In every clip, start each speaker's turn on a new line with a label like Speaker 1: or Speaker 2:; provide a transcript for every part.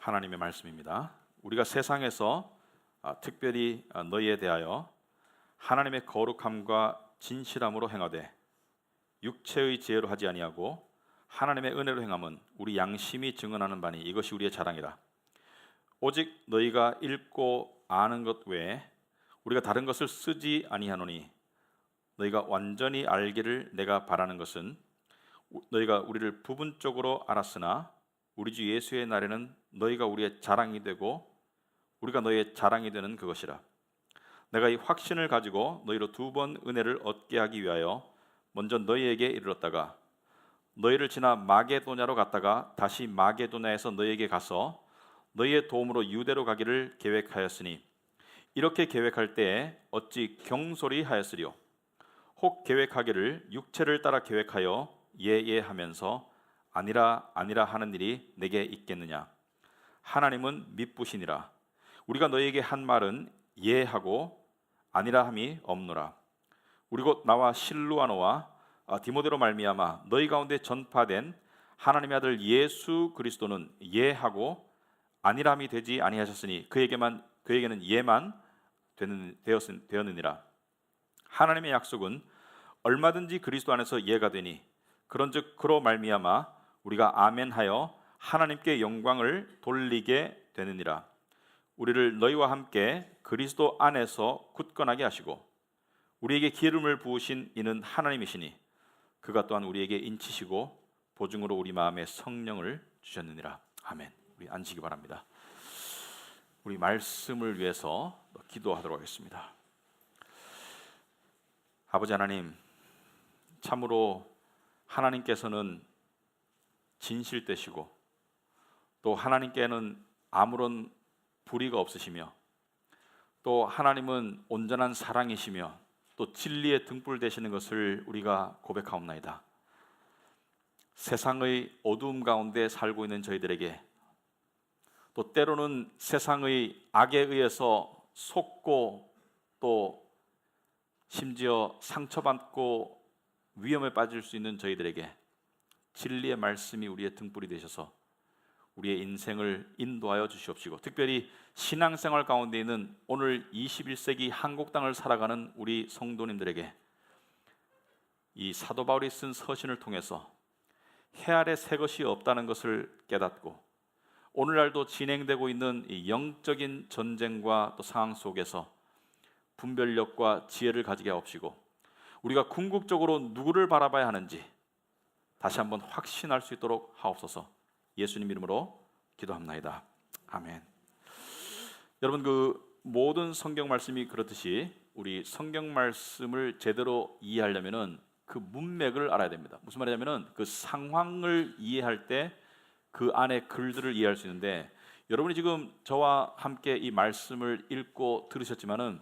Speaker 1: 하나님의 말씀입니다. 우리가 세상에서 특별히 너희에 대하여 하나님의 거룩함과 진실함으로 행하되 육체의 지혜로 하지 아니하고 하나님의 은혜로 행함은 우리 양심이 증언하는 바니 이것이 우리의 자랑이라. 오직 너희가 읽고 아는 것 외에 우리가 다른 것을 쓰지 아니하노니 너희가 완전히 알기를 내가 바라는 것은 너희가 우리를 부분적으로 알았으나 우리 주 예수의 날에는 너희가 우리의 자랑이 되고 우리가 너희의 자랑이 되는 그것이라. 내가 이 확신을 가지고 너희로 2번 은혜를 얻게 하기 위하여 먼저 너희에게 이르렀다가 너희를 지나 마게도냐로 갔다가 다시 마게도냐에서 너희에게 가서 너희의 도움으로 유대로 가기를 계획하였으니 이렇게 계획할 때에 어찌 경솔히 하였으리요. 혹 계획하기를 육체를 따라 계획하여 예하면서 아니라 하는 일이 내게 있겠느냐. 하나님은 미쁘시니라. 우리가 너희에게 한 말은 예하고 아니라 함이 없노라. 우리 곧 나와 실루아노와 디모데로 말미암아 너희 가운데 전파된 하나님의 아들 예수 그리스도는 예하고 아니라함이 되지 아니하셨으니 그에게는 예만 되었느니라. 하나님의 약속은 얼마든지 그리스도 안에서 예가 되니 그런즉 그로 말미암아 우리가 아멘하여 하나님께 영광을 돌리게 되느니라. 우리를 너희와 함께 그리스도 안에서 굳건하게 하시고 우리에게 기름을 부으신 이는 하나님이시니 그가 또한 우리에게 인치시고 보증으로 우리 마음에 성령을 주셨느니라. 아멘. 우리 앉으시기 바랍니다. 우리 말씀을 위해서 기도하도록 하겠습니다. 아버지 하나님, 참으로 하나님께서는 진실되시고 또 하나님께는 아무런 불의가 없으시며 또 하나님은 온전한 사랑이시며 또 진리의 등불 되시는 것을 우리가 고백하옵나이다. 세상의 어두움 가운데 살고 있는 저희들에게 또 때로는 세상의 악에 의해서 속고 또 심지어 상처받고 위험에 빠질 수 있는 저희들에게 진리의 말씀이 우리의 등불이 되셔서 우리의 인생을 인도하여 주시옵시고 특별히 신앙생활 가운데 있는 오늘 21세기 한국 땅을 살아가는 우리 성도님들에게 이 사도 바울이 쓴 서신을 통해서 해 아래 새 것이 없다는 것을 깨닫고 오늘날도 진행되고 있는 이 영적인 전쟁과 또 상황 속에서 분별력과 지혜를 가지게 하옵시고 우리가 궁극적으로 누구를 바라봐야 하는지 다시 한번 확신할 수 있도록 하옵소서. 예수님 이름으로 기도합나이다. 아멘. 여러분, 그 모든 성경 말씀이 그렇듯이 우리 성경 말씀을 제대로 이해하려면은 그 문맥을 알아야 됩니다. 무슨 말이냐면은 그 상황을 이해할 때 그 안에 글들을 이해할 수 있는데 여러분이 지금 저와 함께 이 말씀을 읽고 들으셨지만은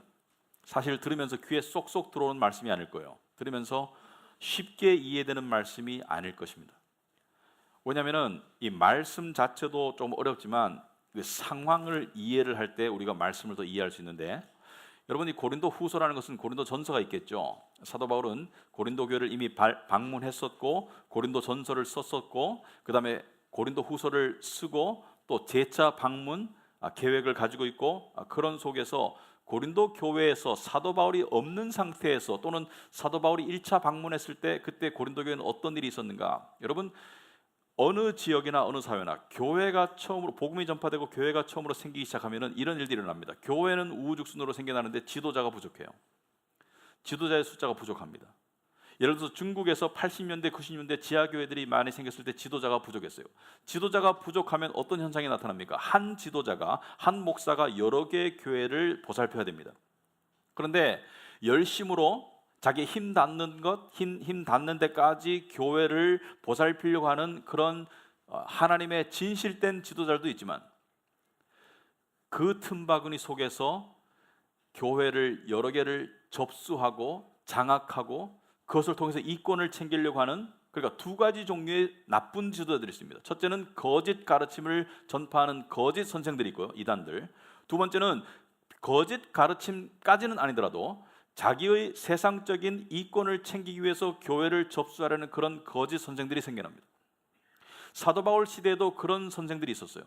Speaker 1: 사실 들으면서 귀에 쏙쏙 들어오는 말씀이 아닐 거예요. 들으면서 쉽게 이해되는 말씀이 아닐 것입니다. 왜냐하면 이 말씀 자체도 좀 어렵지만 그 상황을 이해를 할 때 우리가 말씀을 더 이해할 수 있는데 여러분이 고린도 후서라는 것은 고린도 전서가 있겠죠. 사도 바울은 고린도 교회를 이미 방문했었고 고린도 전서를 썼었고 그 다음에 고린도 후서를 쓰고 또 재차 방문 계획을 가지고 있고 그런 속에서 고린도 교회에서 사도 바울이 없는 상태에서 또는 사도 바울이 1차 방문했을 때 그때 고린도 교회는 어떤 일이 있었는가? 여러분, 어느 지역이나 어느 사회나 교회가 처음으로 복음이 전파되고 교회가 처음으로 생기기 시작하면은 이런 일들이 일어납니다. 교회는 우후죽순으로 생겨나는데 지도자가 부족해요. 지도자의 숫자가 부족합니다. 예를 들어서 중국에서 80년대, 90년대 지하교회들이 많이 생겼을 때 지도자가 부족했어요. 지도자가 부족하면 어떤 현상이 나타납니까? 한 지도자가, 한 목사가 여러 개의 교회를 보살펴야 됩니다. 그런데 열심으로 자기 힘 닿는 힘 닿는 데까지 교회를 보살피려고 하는 그런 하나님의 진실된 지도자들도 있지만 그 틈바구니 속에서 교회를 여러 개를 접수하고 장악하고 그것을 통해서 이권을 챙기려고 하는 그러니까 2가지 종류의 나쁜 지도자들이 있습니다. 첫째는 거짓 가르침을 전파하는 거짓 선생들이 있고요, 이단들. 두 번째는 거짓 가르침까지는 아니더라도 자기의 세상적인 이권을 챙기기 위해서 교회를 접수하려는 그런 거짓 선생들이 생겨납니다. 사도 바울 시대에도 그런 선생들이 있었어요.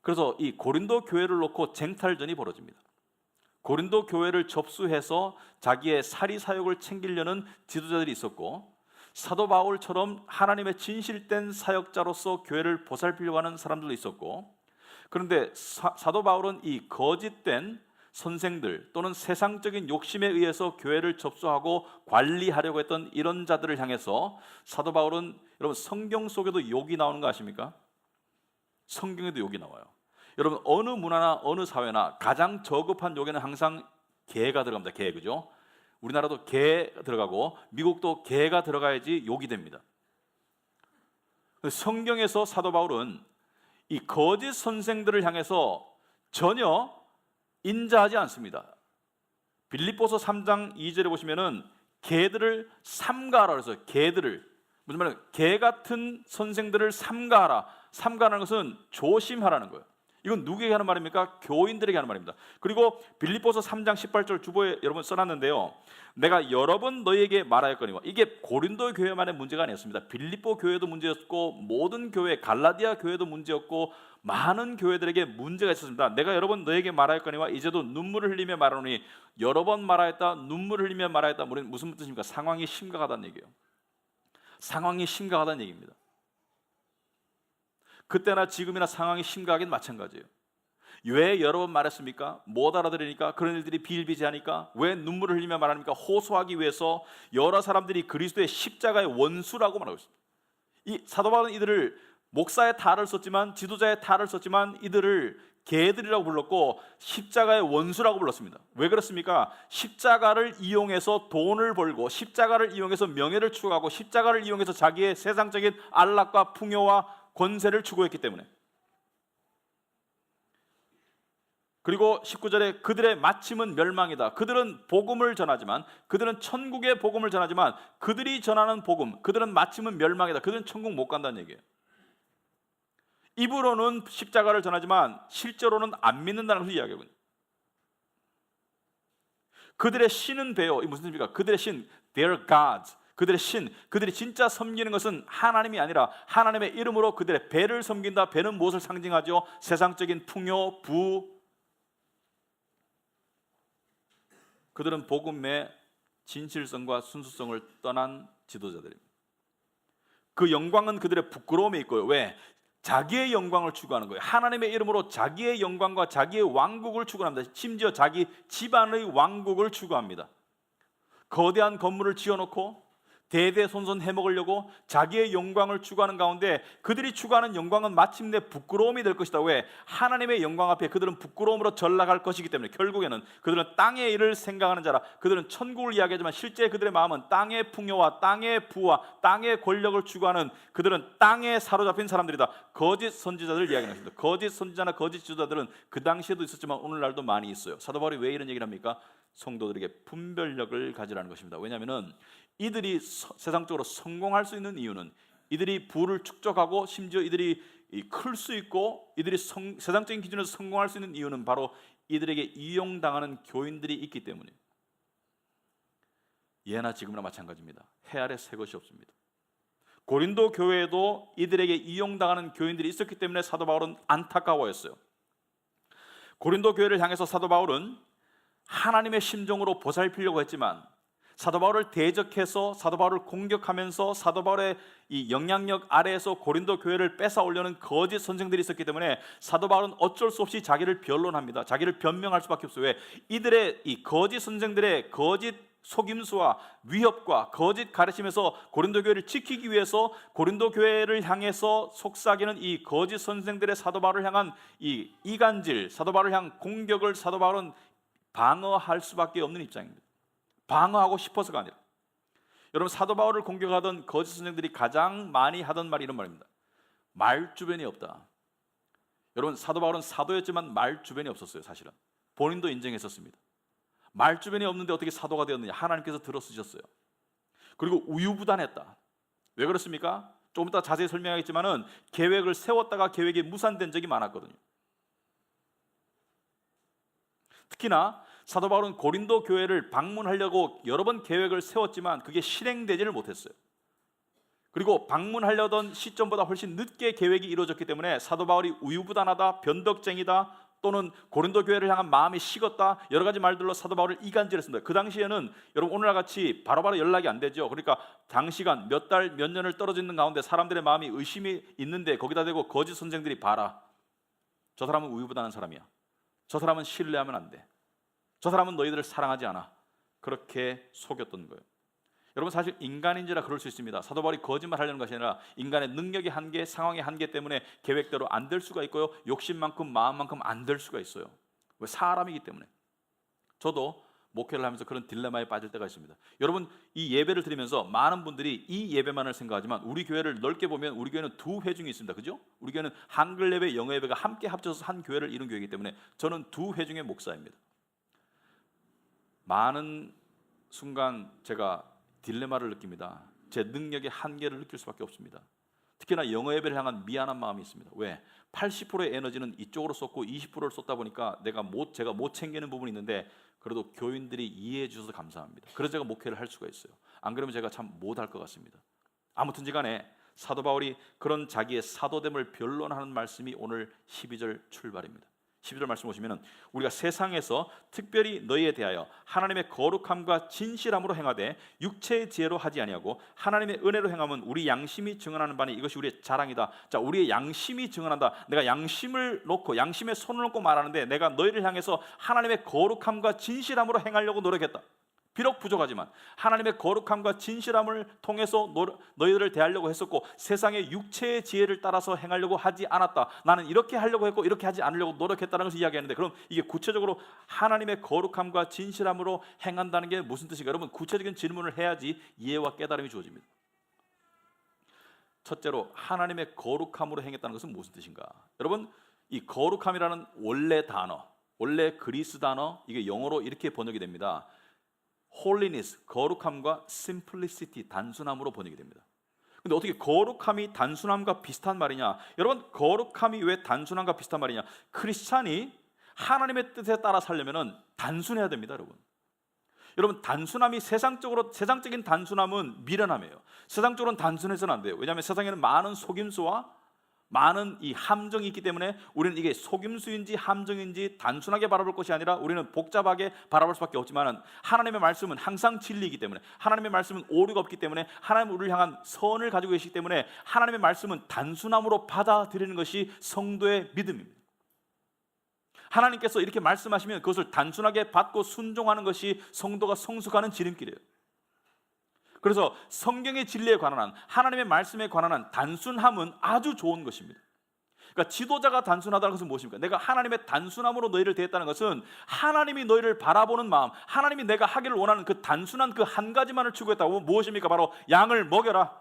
Speaker 1: 그래서 이 고린도 교회를 놓고 쟁탈전이 벌어집니다. 고린도 교회를 접수해서 자기의 사리 사역을 챙기려는 지도자들이 있었고, 사도 바울처럼 하나님의 진실된 사역자로서 교회를 보살피려고 하는 사람들도 있었고, 그런데 사도 바울은 이 거짓된 선생들 또는 세상적인 욕심에 의해서 교회를 접수하고 관리하려고 했던 이런 자들을 향해서 사도 바울은, 여러분, 성경 속에도 욕이 나오는 거 아십니까? 성경에도 욕이 나와요. 여러분, 어느 문화나 어느 사회나 가장 저급한 욕에는 항상 개가 들어갑니다. 개, 그죠? 우리나라도 개 들어가고 미국도 개가 들어가야지 욕이 됩니다. 성경에서 사도 바울은 이 거짓 선생들을 향해서 전혀 인자하지 않습니다. 빌립보서 3장 2절에 보시면은 개들을 삼가하라 그래서 개들을, 무슨 말이에요? 개 같은 선생들을 삼가하라. 삼가하는 것은 조심하라는 거예요. 이건 누구에게 하는 말입니까? 교인들에게 하는 말입니다. 그리고 빌립보서 3장 18절 주보에 여러분 써놨는데요, 내가 여러 번 너희에게 말하였거니와, 이게 고린도 교회만의 문제가 아니었습니다. 빌립보 교회도 문제였고, 모든 교회, 갈라디아 교회도 문제였고, 많은 교회들에게 문제가 있었습니다. 내가 여러 번 너희에게 말하였거니와 이제도 눈물을 흘리며 말하노니, 여러 번 말하였다, 눈물을 흘리며 말하였다, 무슨 뜻입니까? 상황이 심각하다는 얘기예요. 상황이 심각하다는 얘기입니다. 그때나 지금이나 상황이 심각하긴 마찬가지예요. 왜 여러 번 말했습니까? 못 알아들으니까, 그런 일들이 비일비재하니까. 왜 눈물을 흘리며 말합니까? 호소하기 위해서 여러 사람들이 그리스도의 십자가의 원수라고 말하고 있습니다. 이 사도 바울은 이들을 목사의 탈을 썼지만, 지도자의 탈을 썼지만, 이들을 개들이라고 불렀고 십자가의 원수라고 불렀습니다. 왜 그렇습니까? 십자가를 이용해서 돈을 벌고, 십자가를 이용해서 명예를 추구하고, 십자가를 이용해서 자기의 세상적인 안락과 풍요와 권세를 추구했기 때문에. 그리고 19절에 그들의 마침은 멸망이다. 그들은 복음을 전하지만, 그들은 천국의 복음을 전하지만, 그들이 전하는 복음, 그들은 마침은 멸망이다. 그들은 천국 못 간다는 얘기예요. 입으로는 십자가를 전하지만 실제로는 안 믿는다는 것을 이야기하거든요. 그들의 신은 배요. 이 무슨 뜻입니까? 그들의 신, their gods, 그들의 신, 그들이 진짜 섬기는 것은 하나님이 아니라 하나님의 이름으로 그들의 배를 섬긴다. 배는 무엇을 상징하죠? 세상적인 풍요, 부. 그들은 복음의 진실성과 순수성을 떠난 지도자들입니다. 그 영광은 그들의 부끄러움에 있고요. 왜? 자기의 영광을 추구하는 거예요. 하나님의 이름으로 자기의 영광과 자기의 왕국을 추구합니다. 심지어 자기 집안의 왕국을 추구합니다. 거대한 건물을 지어놓고 대대손손 해먹으려고 자기의 영광을 추구하는 가운데, 그들이 추구하는 영광은 마침내 부끄러움이 될 것이다. 왜? 하나님의 영광 앞에 그들은 부끄러움으로 전락할 것이기 때문에. 결국에는 그들은 땅의 일을 생각하는 자라. 그들은 천국을 이야기하지만 실제 그들의 마음은 땅의 풍요와 땅의 부와 땅의 권력을 추구하는, 그들은 땅에 사로잡힌 사람들이다. 거짓 선지자들을 이야기하는 것입니다. 거짓 선지자나 거짓 지도자들은 그 당시에도 있었지만 오늘날도 많이 있어요. 사도 바울이 왜 이런 얘기를 합니까? 성도들에게 분별력을 가지라는 것입니다. 왜냐하면 이들이 세상적으로 성공할 수 있는 이유는, 이들이 부를 축적하고 심지어 이들이 클 수 있고 이들이 세상적인 기준에서 성공할 수 있는 이유는 바로 이들에게 이용당하는 교인들이 있기 때문이에요. 예나 지금이나 마찬가지입니다. 해 아래 새 것이 없습니다. 고린도 교회에도 이들에게 이용당하는 교인들이 있었기 때문에 사도 바울은 안타까워했어요. 고린도 교회를 향해서 사도 바울은 하나님의 심정으로 보살피려고 했지만, 사도 바울을 대적해서 사도 바울을 공격하면서 사도 바울의 이 영향력 아래에서 고린도 교회를 뺏어오려는 거짓 선생들이 있었기 때문에 사도 바울은 어쩔 수 없이 자기를 변론합니다. 자기를 변명할 수밖에 없어요. 왜? 이들의 이 거짓 선생들의 거짓 속임수와 위협과 거짓 가르침에서 고린도 교회를 지키기 위해서 고린도 교회를 향해서 속삭이는 이 거짓 선생들의 사도 바울을 향한 이 이간질, 사도 바울을 향한 공격을 사도 바울은 방어할 수밖에 없는 입장입니다. 방어하고 싶어서가 아니라. 여러분, 사도 바울을 공격하던 거짓 선생들이 가장 많이 하던 말이 이런 말입니다. 말 주변이 없다. 여러분, 사도 바울은 사도였지만 말 주변이 없었어요. 사실은 본인도 인정했었습니다. 말 주변이 없는데 어떻게 사도가 되었느냐? 하나님께서 들어쓰셨어요. 그리고 우유부단했다. 왜 그렇습니까? 조금 이따 자세히 설명하겠지만은 계획을 세웠다가 계획이 무산된 적이 많았거든요. 특히나 사도 바울은 고린도 교회를 방문하려고 여러 번 계획을 세웠지만 그게 실행되지를 못했어요. 그리고 방문하려던 시점보다 훨씬 늦게 계획이 이루어졌기 때문에 사도 바울이 우유부단하다, 변덕쟁이다, 또는 고린도 교회를 향한 마음이 식었다, 여러 가지 말들로 사도 바울을 이간질했습니다. 그 당시에는 여러분 오늘날 같이 바로바로 연락이 안 되죠. 그러니까 장시간 몇 달, 몇 년을 떨어져 있는 가운데 사람들의 마음이 의심이 있는데 거기다 대고 거짓 선생들이 봐라, 저 사람은 우유부단한 사람이야, 저 사람은 신뢰하면 안 돼, 저 사람은 너희들을 사랑하지 않아, 그렇게 속였던 거예요. 여러분 사실 인간인지라 그럴 수 있습니다. 사도 바울이 거짓말 하려는 것이 아니라 인간의 능력의 한계, 상황의 한계 때문에 계획대로 안 될 수가 있고요, 욕심만큼 마음만큼 안 될 수가 있어요. 왜? 사람이기 때문에. 저도 목회를 하면서 그런 딜레마에 빠질 때가 있습니다. 여러분 이 예배를 드리면서 많은 분들이 이 예배만을 생각하지만 우리 교회를 넓게 보면 우리 교회는 두 회중이 있습니다. 그죠? 우리 교회는 한글 예배, 영어 예배가 함께 합쳐서 한 교회를 이룬 교회이기 때문에 저는 두 회중의 목사입니다. 많은 순간 제가 딜레마를 느낍니다. 제 능력의 한계를 느낄 수밖에 없습니다. 특히나 영어 예배를 향한 미안한 마음이 있습니다. 왜? 80%의 에너지는 이쪽으로 쏟고 20%를 쏟다 보니까 제가 못 챙기는 부분이 있는데 그래도 교인들이 이해해 주셔서 감사합니다. 그래서 제가 목회를 할 수가 있어요. 안 그러면 제가 참 못할 것 같습니다. 아무튼지 간에 사도 바울이 그런 자기의 사도됨을 변론하는 말씀이 오늘 12절 출발입니다. 12절 말씀 보시면 우리가 세상에서 특별히 너희에 대하여 하나님의 거룩함과 진실함으로 행하되 육체의 지혜로 하지 아니하고 하나님의 은혜로 행함은 우리 양심이 증언하는 바니 이것이 우리의 자랑이다. 자, 우리의 양심이 증언한다. 내가 양심을 놓고 양심에 손을 놓고 말하는데 내가 너희를 향해서 하나님의 거룩함과 진실함으로 행하려고 노력했다. 비록 부족하지만 하나님의 거룩함과 진실함을 통해서 너희들을 대하려고 했었고 세상의 육체의 지혜를 따라서 행하려고 하지 않았다. 나는 이렇게 하려고 했고 이렇게 하지 않으려고 노력했다는 것을 이야기하는데, 그럼 이게 구체적으로 하나님의 거룩함과 진실함으로 행한다는 게 무슨 뜻인가? 여러분 구체적인 질문을 해야지 이해와 깨달음이 주어집니다. 첫째로 하나님의 거룩함으로 행했다는 것은 무슨 뜻인가? 여러분 이 거룩함이라는 원래 단어, 원래 그리스 단어, 이게 영어로 이렇게 번역이 됩니다. holiness, 거룩함과 simplicity, 단순함으로 번역이 됩니다. 근데 어떻게 거룩함이 단순함과 비슷한 말이냐? 여러분 거룩함이 왜 단순함과 비슷한 말이냐? 크리스찬이 하나님의 뜻에 따라 살려면 단순해야 됩니다. 여러분 단순함이 세상적인 단순함은 미련함이에요. 세상적으로는 단순해서는 안 돼요. 왜냐하면 세상에는 많은 속임수와 많은 이 함정이 있기 때문에 우리는 이게 속임수인지 함정인지 단순하게 바라볼 것이 아니라 우리는 복잡하게 바라볼 수밖에 없지만 하나님의 말씀은 항상 진리이기 때문에, 하나님의 말씀은 오류가 없기 때문에, 하나님은 우리를 향한 선을 가지고 계시기 때문에 하나님의 말씀은 단순함으로 받아들이는 것이 성도의 믿음입니다. 하나님께서 이렇게 말씀하시면 그것을 단순하게 받고 순종하는 것이 성도가 성숙하는 지름길이에요. 그래서 성경의 진리에 관한 한, 하나님의 말씀에 관한 한 단순함은 아주 좋은 것입니다. 그러니까 지도자가 단순하다는 것은 무엇입니까? 내가 하나님의 단순함으로 너희를 대했다는 것은 하나님이 너희를 바라보는 마음, 하나님이 내가 하기를 원하는 그 단순한 그 한 가지만을 추구했다고. 무엇입니까? 바로 양을 먹여라,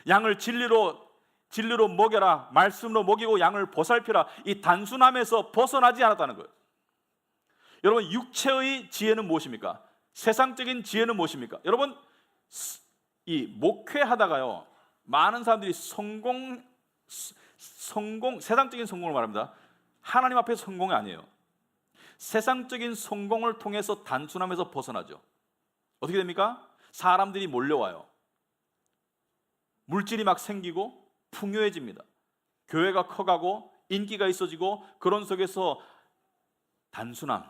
Speaker 1: 양을 진리로 먹여라, 말씀으로 먹이고 양을 보살펴라. 이 단순함에서 벗어나지 않았다는 거예요. 여러분 육체의 지혜는 무엇입니까? 세상적인 지혜는 무엇입니까? 여러분 이 목회하다가요, 많은 사람들이 세상적인 성공을 말합니다. 하나님 앞에서 성공이 아니에요. 세상적인 성공을 통해서 단순함에서 벗어나죠. 어떻게 됩니까? 사람들이 몰려와요. 물질이 막 생기고 풍요해집니다. 교회가 커가고 인기가 있어지고, 그런 속에서 단순함,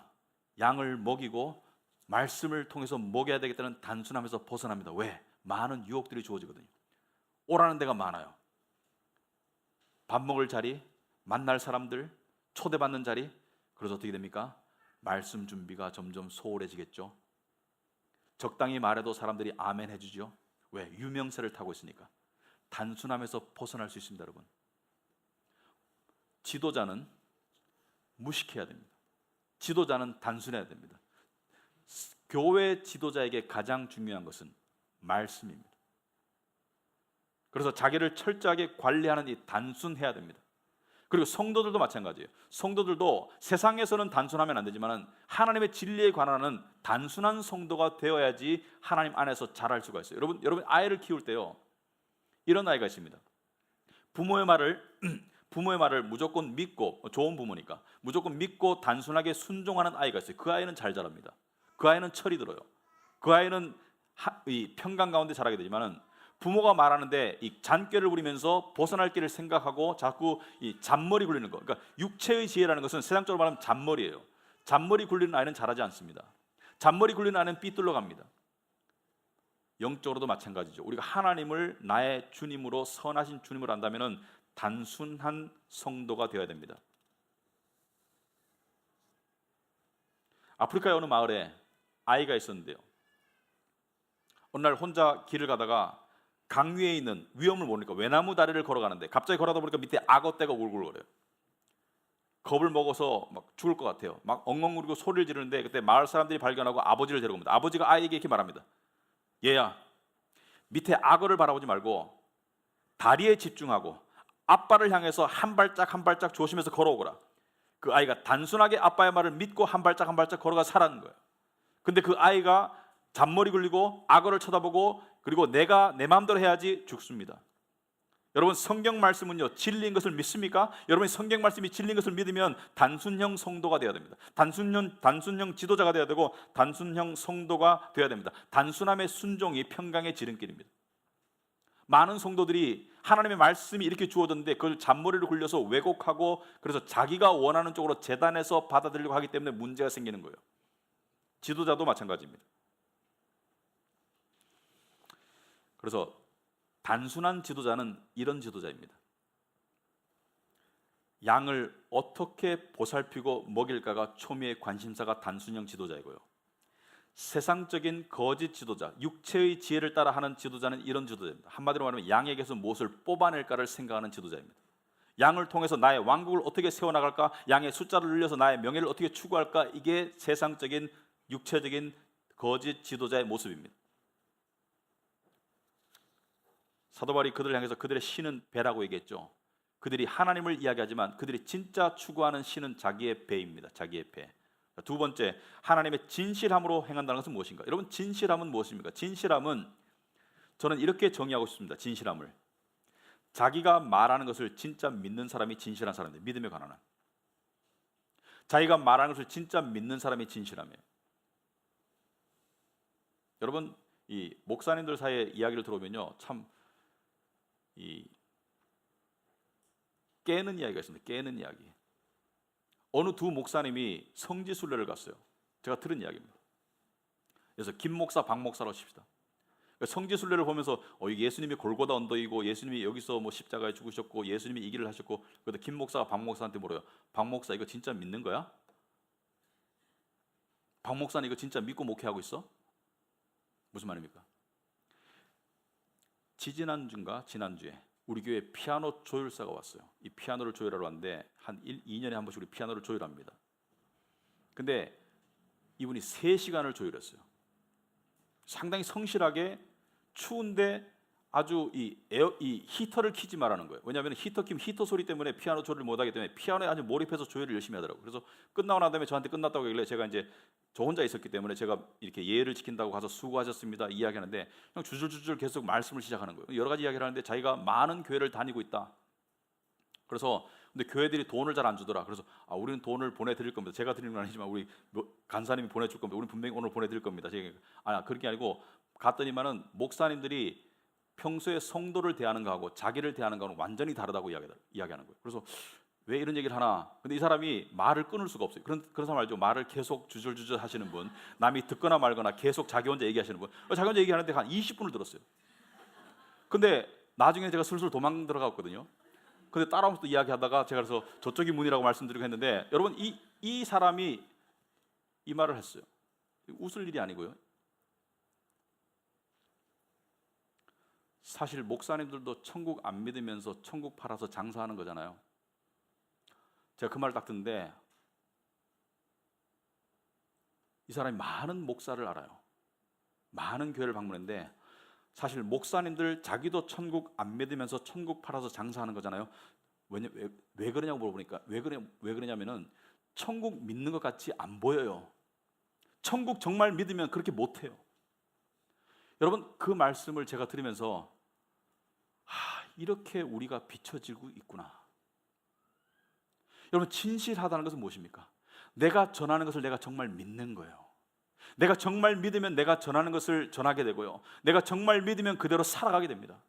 Speaker 1: 양을 먹이고 말씀을 통해서 먹여야 되겠다는 단순함에서 벗어납니다. 왜? 많은 유혹들이 주어지거든요. 오라는 데가 많아요. 밥 먹을 자리, 만날 사람들, 초대받는 자리. 그래서 어떻게 됩니까? 말씀 준비가 점점 소홀해지겠죠. 적당히 말해도 사람들이 아멘 해주죠. 왜? 유명세를 타고 있으니까. 단순함에서 벗어날 수 있습니다. 여러분, 지도자는 무식해야 됩니다. 지도자는 단순해야 됩니다. 교회 지도자에게 가장 중요한 것은 말씀입니다. 그래서 자기를 철저하게 관리하는 이 단순해야 됩니다. 그리고 성도들도 마찬가지예요. 성도들도 세상에서는 단순하면 안 되지만 하나님의 진리에 관한 단순한 성도가 되어야지 하나님 안에서 자랄 수가 있어요. 여러분 아이를 키울 때요, 이런 아이가 있습니다. 부모의 말을 무조건 믿고, 좋은 부모니까 무조건 믿고 단순하게 순종하는 아이가 있어요. 그 아이는 잘 자랍니다. 그 아이는 철이 들어요. 그 아이는 이 평강 가운데 자라게 되지만 부모가 말하는데 이 잔꾀를 부리면서 벗어날 길을 생각하고 자꾸 이 잔머리 굴리는 거. 그러니까 육체의 지혜라는 것은 세상적으로 말하면 잔머리예요. 잔머리 굴리는 아이는 잘하지 않습니다. 잔머리 굴리는 아이는 삐뚤러 갑니다. 영적으로도 마찬가지죠. 우리가 하나님을 나의 주님으로, 선하신 주님으로 안다면은 단순한 성도가 되어야 됩니다. 아프리카의 어느 마을에 아이가 있었는데요. 어느 날 혼자 길을 가다가 강 위에 있는 위험을 모르니까 외나무 다리를 걸어가는데 갑자기 걸어다 보니까 밑에 악어떼가 울글거려요. 겁을 먹어서 막 죽을 것 같아요. 막 엉엉 울고 소리를 지르는데 그때 마을 사람들이 발견하고 아버지를 데리고 옵니다. 아버지가 아이에게 이렇게 말합니다. 얘야, 밑에 악어를 바라보지 말고 다리에 집중하고 아빠를 향해서 한 발짝 한 발짝 조심해서 걸어오거라. 그 아이가 단순하게 아빠의 말을 믿고 한 발짝 한 발짝 걸어가 살아는 거예요. 근데 그 아이가 잔머리 굴리고 악어를 쳐다보고 그리고 내가 내 마음대로 해야지 죽습니다. 여러분, 성경 말씀은요, 진리인 것을 믿습니까? 여러분이 성경 말씀이 진리인 것을 믿으면 단순형 성도가 되어야 됩니다. 단순형 지도자가 되어야 되고 단순형 성도가 되어야 됩니다. 단순함의 순종이 평강의 지름길입니다. 많은 성도들이 하나님의 말씀이 이렇게 주어졌는데 그걸 잔머리를 굴려서 왜곡하고 그래서 자기가 원하는 쪽으로 재단해서 받아들이려고 하기 때문에 문제가 생기는 거예요. 지도자도 마찬가지입니다. 그래서 단순한 지도자는 이런 지도자입니다. 양을 어떻게 보살피고 먹일까가 초미의 관심사가 단순형 지도자이고요. 세상적인 거짓 지도자, 육체의 지혜를 따라 하는 지도자는 이런 지도자입니다. 한마디로 말하면 양에게서 무엇을 뽑아낼까를 생각하는 지도자입니다. 양을 통해서 나의 왕국을 어떻게 세워나갈까, 양의 숫자를 늘려서 나의 명예를 어떻게 추구할까, 이게 세상적인 육체적인 거짓 지도자의 모습입니다. 사도 바울이 그들을 향해서 그들의 신은 배라고 얘기했죠. 그들이 하나님을 이야기하지만 그들이 진짜 추구하는 신은 자기의 배입니다. 자기의 배. 두 번째, 하나님의 진실함으로 행한다는 것은 무엇인가? 여러분, 진실함은 무엇입니까? 진실함은 저는 이렇게 정의하고 싶습니다. 진실함을 자기가 말하는 것을 진짜 믿는 사람이 진실한 사람입니다. 믿음에 관한 한. 자기가 말하는 것을 진짜 믿는 사람이 진실함이에요. 여러분, 이 목사님들 사이의 이야기를 들어보면요, 참 깨는 이야기가 있습니다. 깨는 이야기. 어느 두 목사님이 성지순례를 갔어요. 제가 들은 이야기입니다. 그래서 김 목사, 박 목사로 칩시다. 성지순례를 보면서 예수님이 골고다 언덕이고 예수님이 여기서 뭐 십자가에 죽으셨고 예수님이 이 길을 하셨고, 그래도 김 목사가 박 목사한테 물어요. 박 목사, 이거 진짜 믿는 거야? 박 목사는 이거 진짜 믿고 목회하고 있어? 무슨 말입니까? 지지난주인가 지난주에 우리 교회 피아노 조율사가 왔어요. 이 피아노를 조율하러 왔는데 한 2년에 한 번씩 우리 피아노를 조율합니다. 근데 이분이 3시간을 조율했어요. 상당히 성실하게, 추운데 아주 이 히터를 키지 말라는 거예요. 왜냐하면 히터 키면 히터 소리 때문에 피아노 조율을 못하기 때문에 피아노에 아주 몰입해서 조율을 열심히 하더라고요. 그래서 끝나고 난 다음에 저한테 끝났다고 하길래 제가 이제 저 혼자 있었기 때문에 제가 이렇게 예를 지킨다고 가서 수고하셨습니다 이야기하는데 형 주줄주줄 계속 말씀을 시작하는 거예요. 여러 가지 이야기를 하는데 자기가 많은 교회를 다니고 있다. 그래서 근데 교회들이 돈을 잘 안 주더라. 그래서 우리는 돈을 보내드릴 겁니다. 제가 드리는 건 아니지만 우리 간사님이 보내줄 겁니다. 우리는 분명히 오늘 보내드릴 겁니다. 제가 그렇게 아니고 갔더니만은 목사님들이 평소에 성도를 대하는 거하고 자기를 대하는 거는 완전히 다르다고 이야기하는 거예요. 그래서 왜 이런 얘기를 하나? 근데 이 사람이 말을 끊을 수가 없어요. 그런 사람 알죠? 말을 계속 주절주절 하시는 분, 남이 듣거나 말거나 계속 자기 혼자 얘기하시는 분. 자기 혼자 얘기하는데 한 20분을 들었어요. 근데 나중에 제가 슬슬 도망 들어갔거든요. 근데 따라오면서 또 이야기하다가 제가 그래서 저쪽이 문이라고 말씀드리고 했는데 여러분, 이 사람이 이 말을 했어요. 웃을 일이 아니고요. 사실 목사님들도 천국 안 믿으면서 천국 팔아서 장사하는 거잖아요. 제가 그 말을 딱 듣는데 이 사람이 많은 목사를 알아요. 많은 교회를 방문했는데 사실 목사님들 자기도 천국 안 믿으면서 천국 팔아서 장사하는 거잖아요. 왜 그러냐고 물어보니까 왜 그러냐면은 천국 믿는 것 같이 안 보여요. 천국 정말 믿으면 그렇게 못해요. 여러분, 그 말씀을 제가 들으면서 이렇게 우리가 비춰지고 있구나. 여러분, 진실하다는 것은 무엇입니까? 내가 전하는 것을 내가 정말 믿는 거예요. 내가 정말 믿으면 내가 전하는 것을 전하게 되고요, 내가 정말 믿으면 그대로 살아가게 됩니다.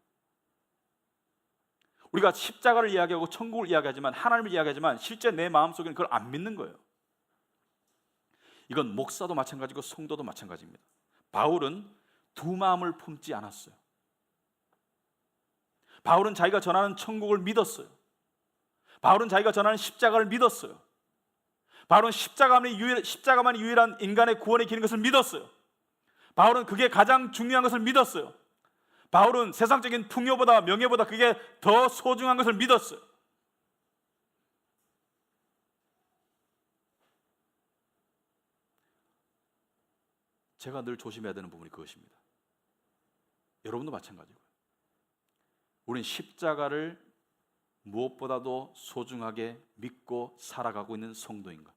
Speaker 1: 우리가 십자가를 이야기하고 천국을 이야기하지만, 하나님을 이야기하지만 실제 내 마음속에는 그걸 안 믿는 거예요. 이건 목사도 마찬가지고 성도도 마찬가지입니다. 바울은 두 마음을 품지 않았어요. 바울은 자기가 전하는 천국을 믿었어요. 바울은 자기가 전하는 십자가를 믿었어요. 바울은 십자가만이 유일한 인간의 구원의 길인 것을 믿었어요. 바울은 그게 가장 중요한 것을 믿었어요. 바울은 세상적인 풍요보다, 명예보다 그게 더 소중한 것을 믿었어요. 제가 늘 조심해야 되는 부분이 그것입니다. 여러분도 마찬가지고요. 우리는 십자가를 무엇보다도 소중하게 믿고 살아가고 있는 성도인가?